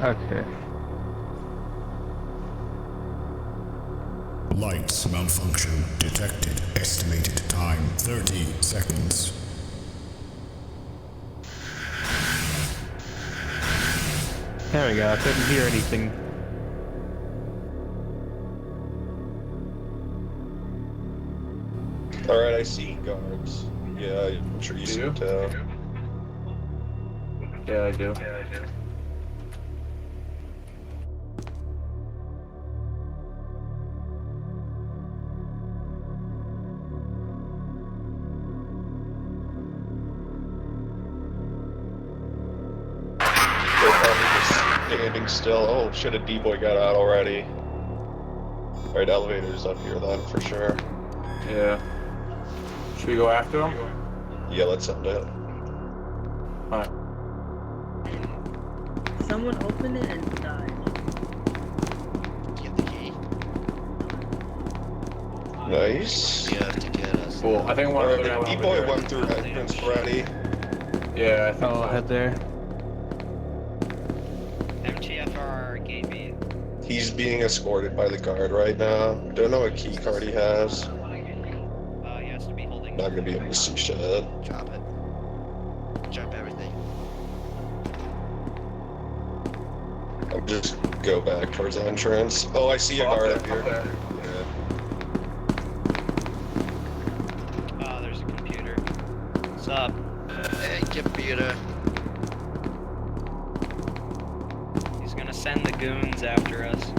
Okay. Lights malfunction detected. Estimated time 30 seconds. There we go. I couldn't hear anything. Alright, I see guards. Yeah, I'm sure you see Do you? it too. Yeah, I do. They're probably just standing still. Oh shit, a D-boy got out already. Alright, elevator's up here then, for sure. Yeah. Should we go after him? Yeah, let's end it. Alright. Someone opened it and died. Give the key. Nice. You have to get us. Cool. I think one of Alright, them the went D-boy over there. went through entrance already. Yeah, I think Oh, so. head there. MTFR gate B. He's being escorted by the guard right now. Don't know what key card he has. He has to be holding. Not gonna be able to see shit. Drop it. Drop everything. I'll just go back towards the entrance. Oh, I see a guard up here. there. Yeah. Oh, there's a computer. What's up? Hey, computer. He's gonna send the goons after us.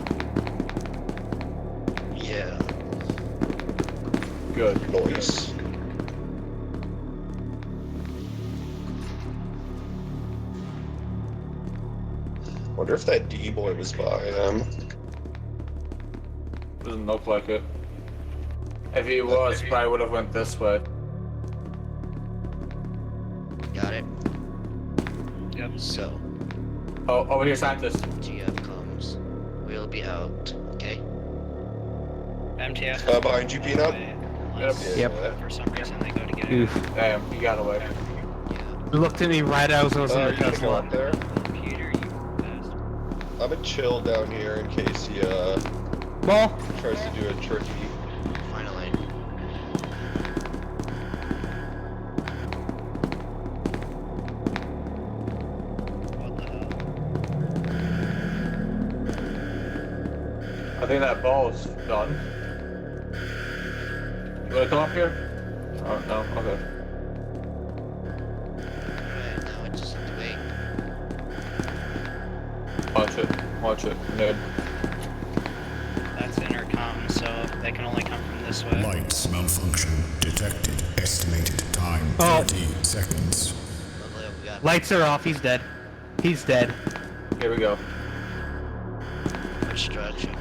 Yeah. Good. Noise. Wonder if that D-boy was by him. Doesn't look like it. If he was, probably would have went this way. Got it. Yep. So, Oh, over here, scientist. GF comes. We'll be out. Okay. MTF. Behind you, Peanut. Unless Yep. for some reason they go to get it. Oof. Damn, he got away. Yeah. Looked at me right as I was in the You gonna go Tesla. up there? Computer, you bastard. I'm gonna chill down here in case he Well, tries to do a tricky. Finally. What the hell? I think that ball's done. You wanna come up here? Oh, no, okay. Alright, now I just have to wait. Watch it, nerd. That's intercom, so they can only come from this way. Lights malfunction detected. Estimated time Oh. 30 seconds. Lovely, we got lights are off. He's dead. He's dead. Here we go. which direction?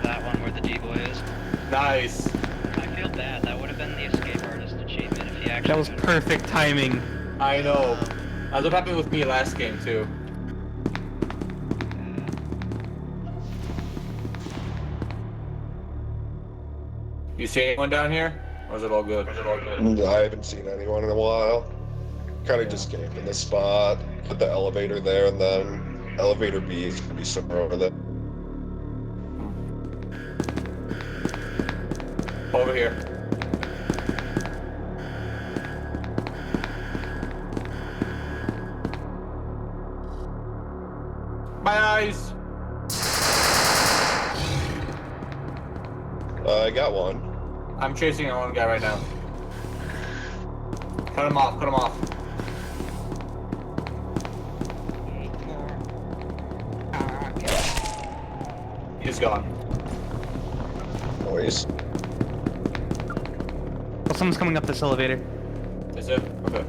That one where the D-boy is. Nice. I feel bad. That would have been the escape artist achievement if he actually. That was perfect timing. I know. That's what happened with me last game, too. You see anyone down here? Or is it all good? I haven't seen anyone in a while. Kind of just camped in this spot. Put the elevator there, and then elevator B is gonna be somewhere over there. Over here. My eyes! I got one. I'm chasing one guy right now. Cut him off, cut him off. He's gone. Noise. Well, someone's coming up this elevator. Is it? Okay.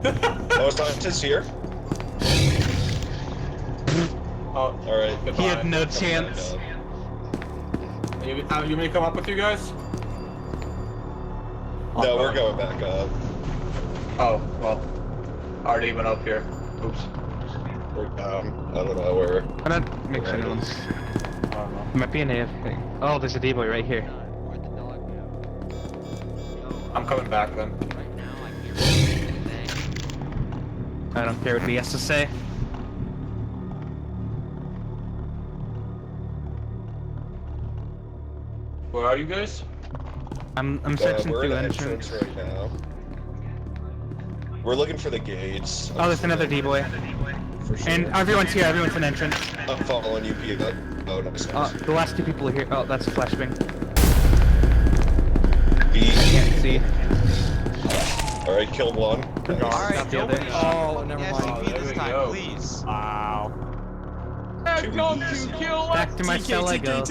Oh, scientist here. Oh, All right. goodbye. He had no Come chance. back up. You may come up with you guys? No, we're going back up. Oh, well. Already even up here. Oops. We're down. I don't know where. I'm not make sure no one's. I don't know. Might be an AF thing. Oh, there's a D-boy right here. I'm coming back then. Right now, I'm here I don't care what he has to say. Where are you guys? I'm searching we're in through the entrance. right now. We're looking for the gates. Oh, there's another D-boy. For sure. And everyone's here, everyone's in entrance. I'm following you, Pete. Oh, nice. The last two people are here. Oh, that's a flashbang. B. Can't see. Alright, killed one. Nice. Got the other. Oh, never mind. Oh, there we go. Wow. Too easy. Back to my cell I go.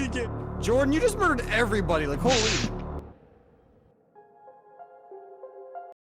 Jordan, you just murdered everybody. Like, holy.